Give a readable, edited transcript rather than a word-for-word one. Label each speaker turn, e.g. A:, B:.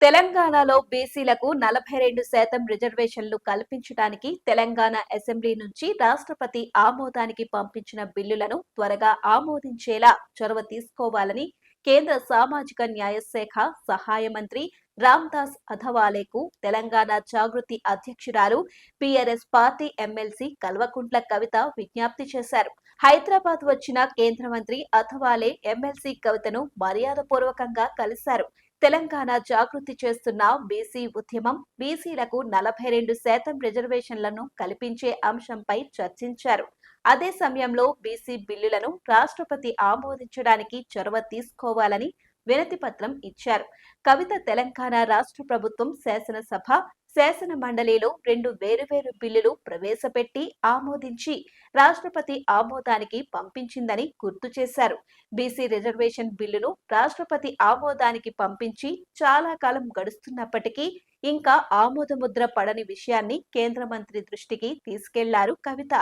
A: తెలంగాణలో బీసీలకు 42% రిజర్వేషన్లు కల్పించడానికి తెలంగాణ అసెంబ్లీ నుంచి రాష్ట్రపతి ఆమోదానికి పంపించిన బిల్లులను త్వరగా ఆమోదించేలా చొరవ తీసుకోవాలని కేంద్ర సామాజిక న్యాయ శాఖ సహాయ మంత్రి రామ్దాస్ అథవాలేకు తెలంగాణ జాగృతి అధ్యక్షురాలు PRS party MLC Kalvakuntla Kavitha విజ్ఞప్తి చేశారు. హైదరాబాద్ వచ్చిన కేంద్ర మంత్రి అథవాలే ఎమ్మెల్సీ కవితను మర్యాదపూర్వకంగా కలిశారు. తెలంగాణ జాగృతి చేస్తున్న బీసీ ఉద్యమం, బీసీలకు 42% రిజర్వేషన్లను కల్పించే అంశంపై చర్చించారు. అదే సమయంలో బీసీ బిల్లులను రాష్ట్రపతి ఆమోదించడానికి చొరవ తీసుకోవాలని వినతి పత్రం ఇచ్చారు. కవిత తెలంగాణ రాష్ట్ర ప్రభుత్వం శాసనసభ, శాసన మండలిలో 2 వేరువేరు బిల్లులు ప్రవేశపెట్టి ఆమోదించి రాష్ట్రపతి ఆమోదానికి పంపించిందని గుర్తు చేశారు. బీసీ రిజర్వేషన్ బిల్లును రాష్ట్రపతి ఆమోదానికి పంపించి చాలా కాలం గడుస్తున్నప్పటికీ ఇంకా ఆమోదముద్ర పడని విషయాన్ని కేంద్ర మంత్రి దృష్టికి తీసుకెళ్లారు కవిత.